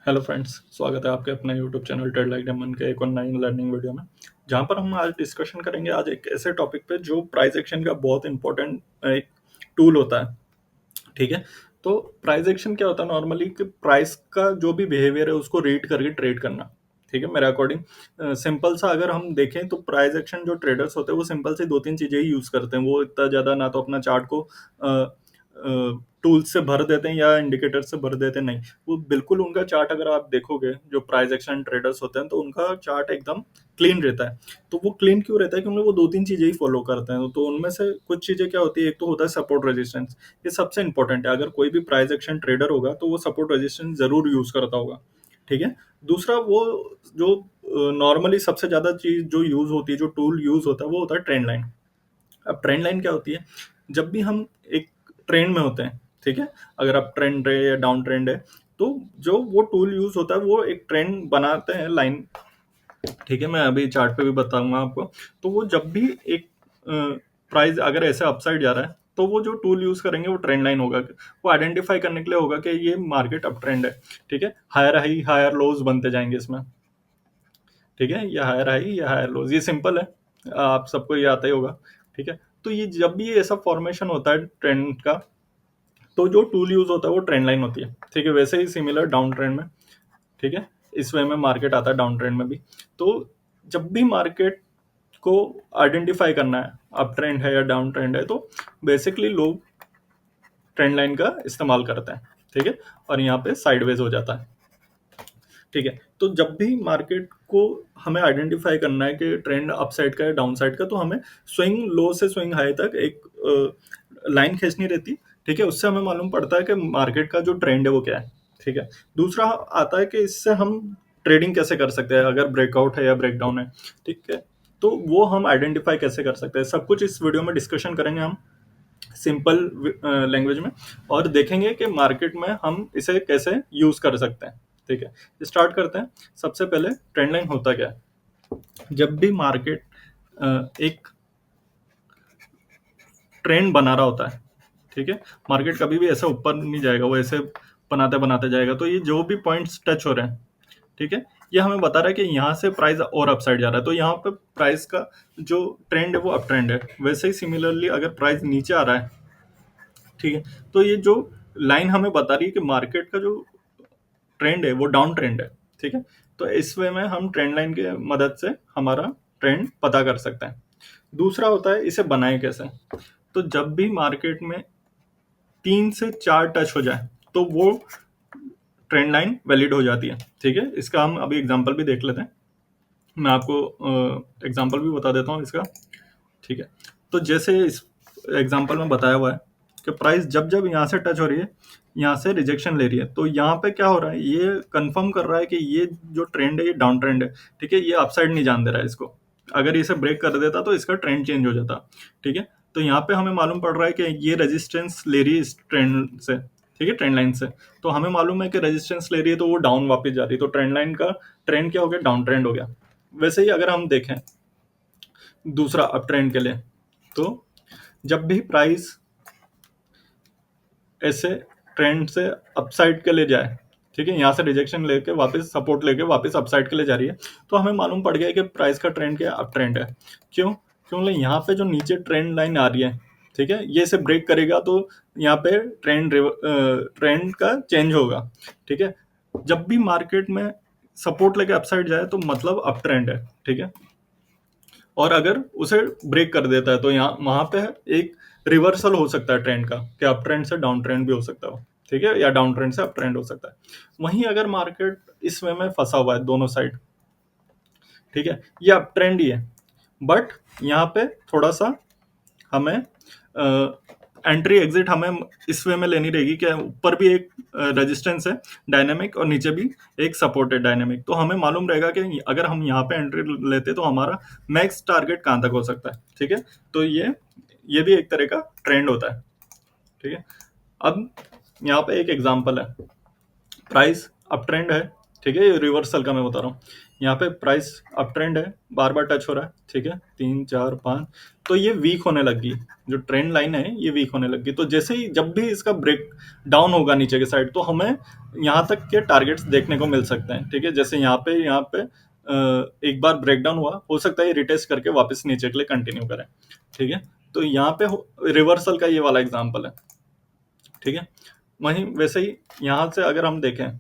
Hello friends, स्वागत है आपके अपने YouTube channel trade like diamond के एक और नई लर्निंग वीडियो में। जहां पर हम आज डिस्कशन करेंगे आज एक ऐसे टॉपिक पे जो प्राइस एक्शन का बहुत इंपॉर्टेंट एक टूल होता है। ठीक है। तो प्राइस एक्शन क्या होता है नॉर्मली कि प्राइस का जो भी बिहेवियर है उसको रीड करके ट्रेड करना। ठीक है, मेरे अकॉर्डिंग सिंपल सा अगर हम देखें तो प्राइस एक्शन जो ट्रेडर्स होते हैं वो सिंपल से दो तीन चीजें ही यूज करते हैं। वो इतना ज्यादा ना तो अपना चार्ट को टूल्स से भर देते हैं या इंडिकेटर से भर देते हैं, नहीं। वो बिल्कुल उनका चार्ट अगर आप देखोगे जो प्राइस एक्शन ट्रेडर्स होते हैं तो उनका चार्ट एकदम क्लीन रहता है। तो वो क्लीन क्यों रहता है? क्योंकि वो दो तीन चीजें ही फॉलो करते हैं। तो उनमें से कुछ चीजें क्या होती है, एक तो होता है सपोर्ट रेजिस्टेंस। ये सबसे इंपॉर्टेंट है। अगर कोई भी प्राइस एक्शन ट्रेडर होगा तो वो सपोर्ट रेजिस्टेंस जरूर यूज करता होगा। ठीक है। दूसरा, वो जो नॉर्मली सबसे ज्यादा चीज जो यूज होती है, जो टूल यूज होता है, वो होता है ट्रेंड लाइन। अब ट्रेंड लाइन क्या होती है? जब भी हम एक ट्रेंड में होते हैं, ठीक है, अगर आप ट्रेंड है या डाउन ट्रेंड है, तो जो वो टूल यूज होता है वो एक ट्रेंड बनाते हैं लाइन। ठीक है, मैं अभी चार्ट पे भी बताऊंगा आपको। तो वो जब भी एक प्राइस अगर ऐसे अपसाइड जा रहा है तो वो जो टूल यूज करेंगे वो ट्रेंड लाइन होगा। वो आइडेंटिफाई करने के लिए होगा कि ये मार्केट अप ट्रेंड है। ठीक है, हायर हाई हायर लोज बनते जाएंगे इसमें। ठीक है, ये हायर हाई या हायर लोज, ये सिंपल है, आप सबको ये आता ही होगा। ठीक है, तो ये जब भी ऐसा फॉर्मेशन होता है ट्रेंड का, तो जो टूल यूज होता है वो ट्रेंड लाइन होती है। ठीक है, वैसे ही सिमिलर डाउन ट्रेंड में। ठीक है, इस वे में मार्केट आता है डाउन ट्रेंड में भी। तो जब भी मार्केट को आइडेंटिफाई करना है अप ट्रेंड है या डाउन ट्रेंड है, तो बेसिकली लोग ट्रेंड लाइन का इस्तेमाल करते हैं। ठीक है, और यहाँ पे साइडवेज हो जाता है। ठीक है, तो जब भी मार्केट को हमें आइडेंटिफाई करना है कि ट्रेंड अप साइड का है डाउन साइड का, तो हमें स्विंग लो से स्विंग हाई तक एक लाइन खींचनी रहती। ठीक है, उससे हमें मालूम पड़ता है कि मार्केट का जो ट्रेंड है वो क्या है। ठीक है, दूसरा आता है कि इससे हम ट्रेडिंग कैसे कर सकते हैं अगर ब्रेकआउट है या ब्रेकडाउन है। ठीक है, तो वो हम आइडेंटिफाई कैसे कर सकते हैं, सब कुछ इस वीडियो में डिस्कशन करेंगे हम सिंपल लैंग्वेज में, और देखेंगे कि मार्केट में हम इसे कैसे यूज कर सकते हैं। ठीक है, स्टार्ट करते हैं। सबसे पहले ट्रेंड लाइन होता क्या है? जब भी मार्केट एक ट्रेंड बना रहा होता है, ठीक है, मार्केट कभी भी ऐसा ऊपर नहीं जाएगा, वो ऐसे बनाते बनाते जाएगा। तो ये जो भी पॉइंट्स टच हो रहे हैं, ठीक है, ये हमें बता रहा है कि यहाँ से प्राइस और अपसाइड जा रहा है। तो यहाँ पे प्राइस का जो ट्रेंड है वो अप ट्रेंड है। वैसे ही सिमिलरली अगर प्राइस नीचे आ रहा है, ठीक है, तो ये जो लाइन हमें बता रही है कि मार्केट का जो ट्रेंड है वो डाउन ट्रेंड है। ठीक है, तो इस वे में हम ट्रेंड लाइन की मदद से हमारा ट्रेंड पता कर सकते हैं। दूसरा होता है इसे बनाए कैसे। तो जब भी मार्केट में 3 से 4 टच हो जाए तो वो ट्रेंड लाइन वैलिड हो जाती है। ठीक है, इसका हम अभी एग्जांपल भी देख लेते हैं। मैं आपको एग्जांपल भी बता देता हूँ इसका। ठीक है, तो जैसे इस एग्जांपल में बताया हुआ है कि प्राइस जब जब यहाँ से टच हो रही है, यहाँ से रिजेक्शन ले रही है, तो यहाँ पे क्या हो रहा है, ये कंफर्म कर रहा है कि ये जो ट्रेंड है ये डाउन ट्रेंड है। ठीक है, ये अपसाइड नहीं जान दे रहा है इसको। अगर इसे ब्रेक कर देता तो इसका ट्रेंड चेंज हो जाता। ठीक है, तो यहाँ पे हमें मालूम पड़ रहा है कि ये रेजिस्टेंस ले रही है इस ट्रेंड से। ठीक है, ट्रेंड लाइन से। तो हमें मालूम है कि रेजिस्टेंस ले रही है तो वो डाउन वापस जा रही है, तो ट्रेंड लाइन का ट्रेंड क्या हो गया, डाउन ट्रेंड हो गया। वैसे ही अगर हम देखें दूसरा अप ट्रेंड के लिए, तो जब भी प्राइस ऐसे ट्रेंड से अपसाइड के लिए जाए, ठीक है, यहाँ से रिजेक्शन लेके वापस सपोर्ट लेके वापस अपसाइड के लिए जा रही है, तो हमें मालूम पड़ गया कि प्राइस का ट्रेंड क्या है, अप ट्रेंड है। क्यों? क्योंकि यहाँ पे जो नीचे ट्रेंड लाइन आ रही है, ठीक है, ये इसे ब्रेक करेगा तो यहाँ पे ट्रेंड का चेंज होगा। ठीक है, जब भी मार्केट में सपोर्ट लेके अपसाइड जाए तो मतलब अप ट्रेंड है। ठीक है, और अगर उसे ब्रेक कर देता है तो यहाँ वहां पे एक रिवर्सल हो सकता है ट्रेंड का, कि अप ट्रेंड से डाउन ट्रेंड भी हो सकता है। ठीक है, या डाउन ट्रेंड से अप ट्रेंड हो सकता है। वहीं अगर मार्केट इस वे में फंसा हुआ है दोनों साइड, ठीक है, ये अप ट्रेंड ही है, बट यहाँ पे थोड़ा सा हमें एंट्री एग्जिट हमें इस वे में लेनी रहेगी कि ऊपर भी एक रेजिस्टेंस है डायनेमिक और नीचे भी एक सपोर्ट है डायनेमिक। तो हमें मालूम रहेगा कि अगर हम यहाँ पे एंट्री लेते तो हमारा मैक्स टारगेट कहाँ तक हो सकता है। ठीक है, तो ये भी एक तरह का ट्रेंड होता है। ठीक है, अब यहाँ पे एक एग्जांपल है, प्राइस अप ट्रेंड है, ठीक है, ये रिवर्सल का मैं बता रहा हूँ। यहाँ पे प्राइस अप ट्रेंड है, बार बार टच हो रहा है, ठीक है, 3 4 5, तो ये वीक होने लगी, जो ट्रेंड लाइन है ये वीक होने लगी। तो जैसे ही जब भी इसका ब्रेक डाउन होगा नीचे के साइड, तो हमें यहाँ तक के टारगेट्स देखने को मिल सकते हैं, ठीक है। जैसे यहाँ पे एक बार ब्रेकडाउन हुआ, हो सकता है ये रिटेस्ट करके वापस नीचे के लिए कंटिन्यू करें, ठीक है। तो यहाँ पे रिवर्सल का ये वाला एग्जाम्पल है, ठीक है। वहीं वैसे ही यहाँ से अगर हम देखें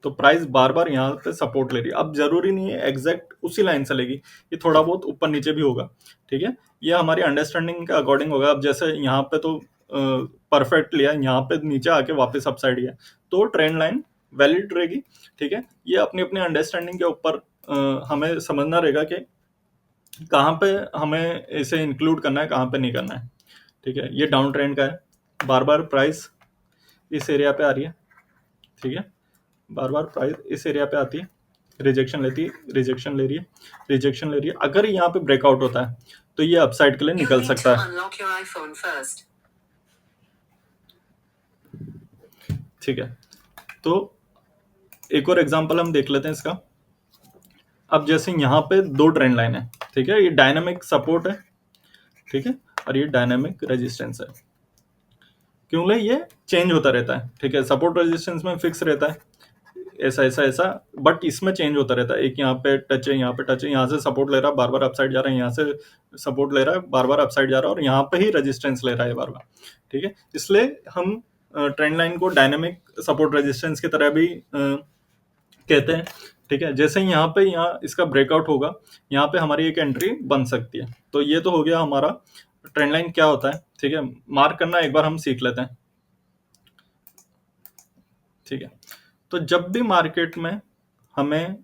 तो प्राइस बार बार यहाँ पे सपोर्ट ले रही है। अब जरूरी नहीं है एग्जैक्ट उसी लाइन से लेगी, ये थोड़ा बहुत ऊपर नीचे भी होगा, ठीक है। ये हमारी अंडरस्टैंडिंग के अकॉर्डिंग होगा। अब जैसे यहाँ पे तो परफेक्ट लिया, यहाँ पे नीचे आके वापस अपसाइड गया, तो ट्रेंड लाइन वैलिड रहेगी, ठीक है। ये अपनी अपनी अंडरस्टैंडिंग के ऊपर हमें समझना रहेगा कि कहाँ पे हमें इसे इंक्लूड करना है, कहाँ पे नहीं करना है, ठीक है। ये डाउन ट्रेंड का है, बार बार प्राइस इस एरिया पे आ रही है, ठीक है, बार बार प्राइस इस एरिया पे आती है, रिजेक्शन लेती है, रिजेक्शन ले रही है, रिजेक्शन ले रही है। अगर यहाँ पे ब्रेकआउट होता है तो ये अपसाइड के लिए निकल सकता है, ठीक है। तो एक और एग्जांपल हम देख लेते हैं इसका। अब जैसे यहाँ पे दो ट्रेंड लाइन है, ठीक है, ये डायनामिक सपोर्ट है, ठीक है, और ये डायनामिक रेजिस्टेंस है। क्यों ले, ये चेंज होता रहता है, ठीक है। सपोर्ट रेजिस्टेंस में फिक्स रहता है, ऐसा ऐसा ऐसा, बट इसमें चेंज होता रहता है। एक यहाँ पे टच है, यहाँ पे टच है, यहाँ से सपोर्ट ले रहा है, बार बार अपसाइड जा रहा है, यहाँ से सपोर्ट ले रहा है, बार बार अपसाइड जा रहा है, और यहाँ पे ही रेजिस्टेंस ले रहा है बार बार, ठीक है। इसलिए हम ट्रेंड लाइन को डायनेमिक सपोर्ट रेजिस्टेंस की तरह भी कहते हैं, ठीक है। जैसे ही यहाँ इसका ब्रेकआउट होगा, यहाँ पे हमारी एक एंट्री बन सकती है। तो ये तो हो गया हमारा ट्रेंड लाइन क्या होता है, ठीक है। मार्क करना एक बार हम सीख लेते हैं, ठीक है। तो जब भी मार्केट में हमें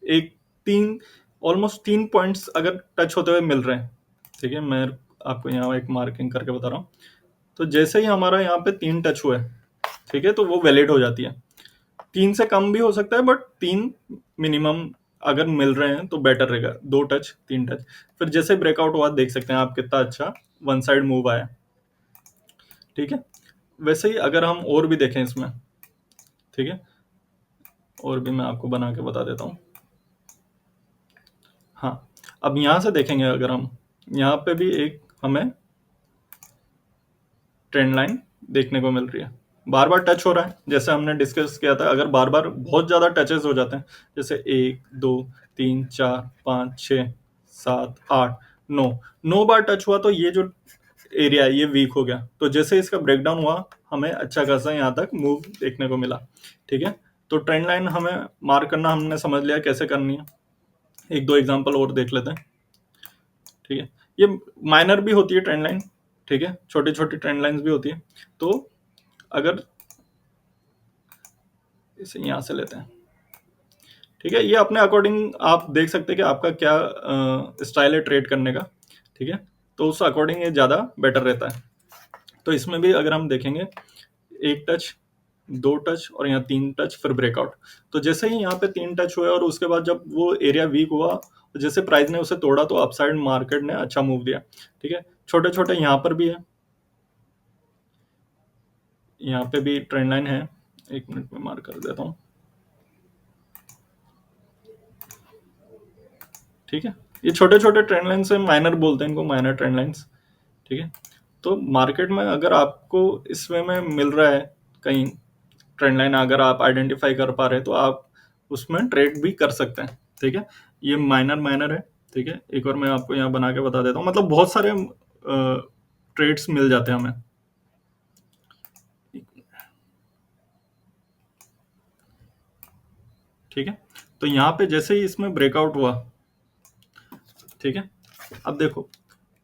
एक तीन ऑलमोस्ट 3 पॉइंट्स अगर टच होते हुए मिल रहे हैं, ठीक है, मैं आपको यहाँ एक मार्किंग करके बता रहा हूँ। तो जैसे ही हमारा यहाँ पे 3 टच हुए, ठीक है, तो वो वैलिड हो जाती है। 3 से कम भी हो सकता है, बट 3 मिनिमम अगर मिल रहे हैं तो बेटर रहेगा। 2 टच, 3 टच, फिर जैसे ब्रेकआउट हुआ देख सकते हैं आप कितना अच्छा वन साइड मूव आया, ठीक है। वैसे ही अगर हम और भी देखें इसमें, ठीक है, और भी मैं आपको बना के बता देता हूँ। हाँ, अब यहाँ से देखेंगे, अगर हम यहाँ पे भी एक हमें ट्रेंड लाइन देखने को मिल रही है, बार बार टच हो रहा है। जैसे हमने डिस्कस किया था, अगर बार बार बहुत ज़्यादा टचेस हो जाते हैं, जैसे 1 2 3 4 5 6 7 8 9 9 बार टच हुआ, तो ये जो एरिया है ये वीक हो गया। तो जैसे इसका ब्रेकडाउन हुआ, हमें अच्छा खासा यहाँ तक मूव देखने को मिला, ठीक है। तो ट्रेंड लाइन हमें मार्क करना हमने समझ लिया कैसे करनी है। एक दो एग्जांपल और देख लेते हैं, ठीक है। ये माइनर भी होती है ट्रेंड लाइन, ठीक है, छोटी छोटी ट्रेंड लाइंस भी होती है। तो अगर इसे यहाँ से लेते हैं, ठीक है, ये अपने अकॉर्डिंग आप देख सकते हैं कि आपका क्या स्टाइल है ट्रेड करने का, ठीक है। तो उस अकॉर्डिंग ये ज़्यादा बेटर रहता है। तो इसमें भी अगर हम देखेंगे, 1 टच, 2 टच, और यहाँ 3 टच, फिर ब्रेकआउट। तो जैसे ही यहाँ पे 3 टच हुए और उसके बाद जब वो एरिया वीक हुआ, तो जैसे प्राइस ने उसे तोड़ा, तो अपसाइड मार्केट ने अच्छा मूव दिया, ठीक है। छोटे छोटे यहाँ पर भी है, यहाँ पे भी ट्रेंड लाइन है, 1 मिनट में मार्क कर देता हूँ, ठीक है। ये छोटे छोटे ट्रेंड लाइन से माइनर बोलते हैं इनको, माइनर ट्रेंड लाइंस, ठीक है। तो मार्केट में अगर आपको इस वे में मिल रहा है कहीं ट्रेंड लाइन, अगर आप आइडेंटिफाई कर पा रहे हैं, तो आप उसमें ट्रेड भी कर सकते हैं, ठीक है। ये माइनर माइनर है, ठीक है। एक और मैं आपको यहाँ बना के बता देता हूँ, मतलब बहुत सारे ट्रेड्स मिल जाते हैं हमें, ठीक है। तो यहाँ पे जैसे ही इसमें ब्रेकआउट हुआ, ठीक है, अब देखो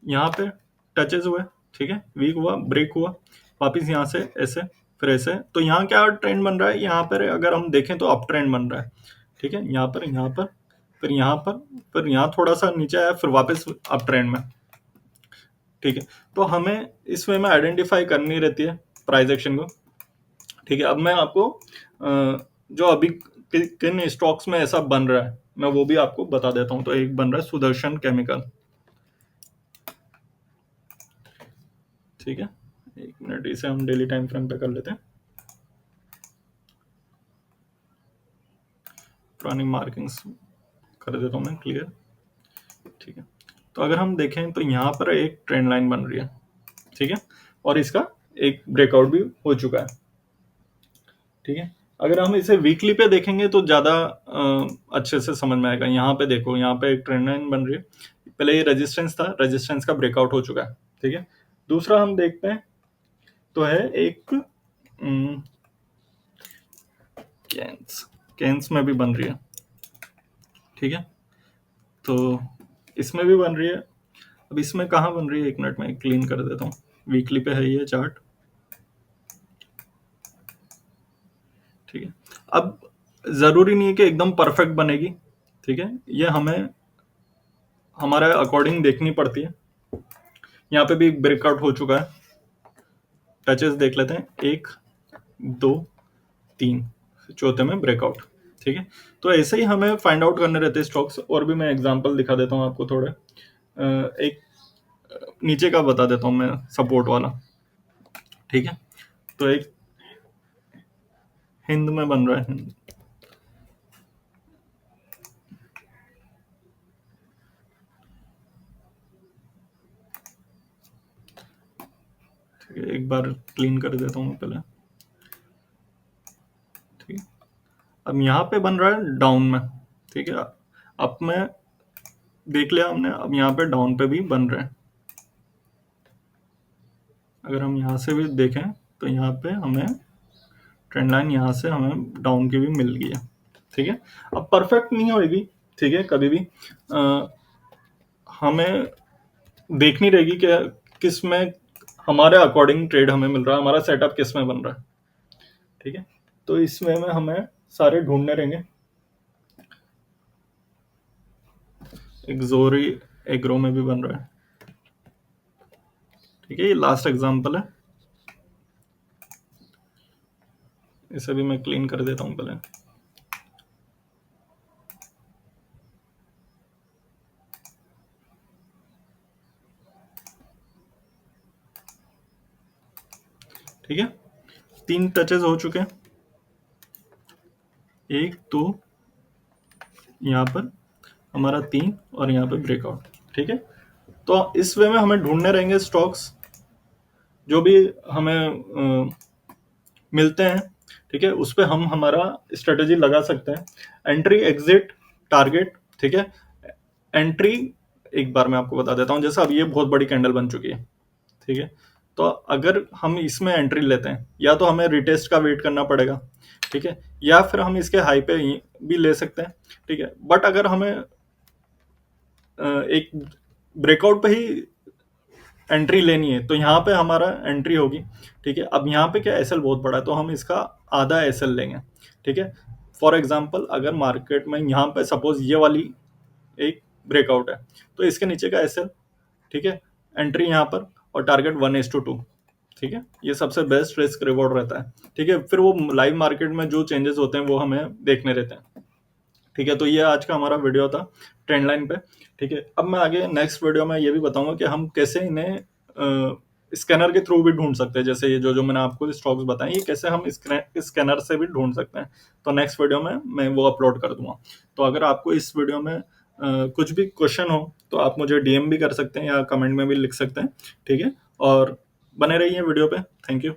यहाँ पे टचेस हुए, ठीक है, वीक हुआ, ब्रेक हुआ, वापिस यहाँ से ऐसे, फिर ऐसे। तो यहाँ क्या ट्रेंड बन रहा है, यहाँ पर अगर हम देखें तो अप ट्रेंड बन रहा है, ठीक है। यहाँ पर, यहाँ पर, फिर यहाँ पर, फिर यहाँ थोड़ा सा नीचे आया, फिर वापस अप ट्रेंड में, ठीक है। तो हमें इस वे में आइडेंटिफाई करनी रहती है प्राइस एक्शन को, ठीक है। अब मैं आपको जो अभी किन स्टॉक्स में ऐसा बन रहा है, मैं वो भी आपको बता देता हूँ। तो एक बन रहा है सुदर्शन केमिकल, ठीक है। 1 मिनट, इसे हम डेली टाइम फ्रेम पे कर लेते हैं। पुरानी मार्किंग्स कर देता हूँ मैं क्लियर, ठीक है। तो अगर हम देखें तो यहाँ पर एक ट्रेंड लाइन बन रही है, ठीक है, और इसका एक ब्रेकआउट भी हो चुका है, ठीक है। अगर हम इसे वीकली पे देखेंगे तो ज़्यादा अच्छे से समझ में आएगा। यहाँ पे देखो, यहाँ पे एक ट्रेंड लाइन बन रही है, पहले ये रेजिस्टेंस था, रेजिस्टेंस का ब्रेकआउट हो चुका है, ठीक है। दूसरा हम देखते हैं तो है एक कैंस, कैंस में भी बन रही है, ठीक है। तो इसमें भी बन रही है। अब इसमें कहाँ बन रही है, एक मिनट में क्लीन कर देता हूँ। वीकली पे है ये चार्ट, ठीक है। अब जरूरी नहीं है कि एकदम परफेक्ट बनेगी, ठीक है, ये हमें हमारे अकॉर्डिंग देखनी पड़ती है। यहाँ पे भी ब्रेकआउट हो चुका है, टचेस देख लेते हैं, 1 2 3, चौथे में ब्रेकआउट, ठीक है। तो ऐसे ही हमें फाइंड आउट करने रहते हैं स्टॉक्स। और भी मैं एग्जांपल दिखा देता हूँ आपको थोड़े। एक नीचे का बता देता हूँ मैं, सपोर्ट वाला, ठीक है। तो एक हिंद में बन रहा है, हिंद, ठीक है। एक बार क्लीन कर देता हूँ पहले, ठीक है। अब यहाँ पे बन रहा है डाउन में, ठीक है। अब में देख लिया हमने, अब यहाँ पे डाउन पे भी बन रहे हैं। अगर हम यहाँ से भी देखें तो यहाँ पे हमें ट्रेंड लाइन यहाँ से हमें डाउन की भी मिल गई है, ठीक है। अब परफेक्ट नहीं होगी, ठीक है, कभी भी हमें देखनी रहेगी कि किस में हमारे अकॉर्डिंग ट्रेड हमें मिल रहा है, हमारा सेटअप किस में बन रहा है, ठीक है। तो इस वे में हमें सारे ढूंढने रहेंगे। एक्सोरी एग्रो में भी बन रहा है, ठीक है। ये लास्ट एग्जांपल है, इसे भी मैं क्लीन कर देता हूं पहले, ठीक है। 3 टचेस हो चुके हैं, 1 2, यहाँ पर हमारा 3 और यहाँ पे ब्रेकआउट, ठीक है। तो इस वे में हमें ढूंढने रहेंगे स्टॉक्स जो भी हमें मिलते हैं, ठीक है। उस पर हम हमारा स्ट्रेटेजी लगा सकते हैं, एंट्री एग्जिट टारगेट, ठीक है। एंट्री एक बार मैं आपको बता देता हूँ, जैसे अब ये बहुत बड़ी कैंडल बन चुकी है, ठीक है। तो अगर हम इसमें एंट्री लेते हैं, या तो हमें रिटेस्ट का वेट करना पड़ेगा, ठीक है, या फिर हम इसके हाई पे भी ले सकते हैं, ठीक है। बट अगर हमें एक ब्रेकआउट पे ही एंट्री लेनी है तो यहाँ पे हमारा एंट्री होगी, ठीक है। अब यहाँ पे क्या एसएल बहुत बड़ा है, तो हम इसका आधा एसएल लेंगे, ठीक है। फॉर एग्जांपल अगर मार्केट में यहाँ पे सपोज ये वाली एक ब्रेकआउट है, तो इसके नीचे का एसएल, ठीक है, एंट्री यहाँ पर, और टारगेट 1:2, ठीक है। ये सबसे बेस्ट रिस्क रिवॉर्ड रहता है, ठीक है। फिर वो लाइव मार्केट में जो चेंजेस होते हैं वो हमें देखने रहते हैं, ठीक है। तो ये आज का हमारा वीडियो था ट्रेंड लाइन पे, ठीक है। अब मैं आगे नेक्स्ट वीडियो में ये भी बताऊंगा कि हम कैसे इन्हें स्कैनर के थ्रू भी ढूंढ सकते हैं। जैसे ये जो जो मैंने आपको स्टॉक्स बताए, ये कैसे हम स्कैनर से भी ढूंढ सकते हैं, तो नेक्स्ट वीडियो में मैं वो अपलोड कर दूंगा। तो अगर आपको इस वीडियो में कुछ भी क्वेश्चन हो तो आप मुझे डीएम भी कर सकते हैं या कमेंट में भी लिख सकते हैं, ठीक है। और बने रहिए वीडियो पे। Thank you.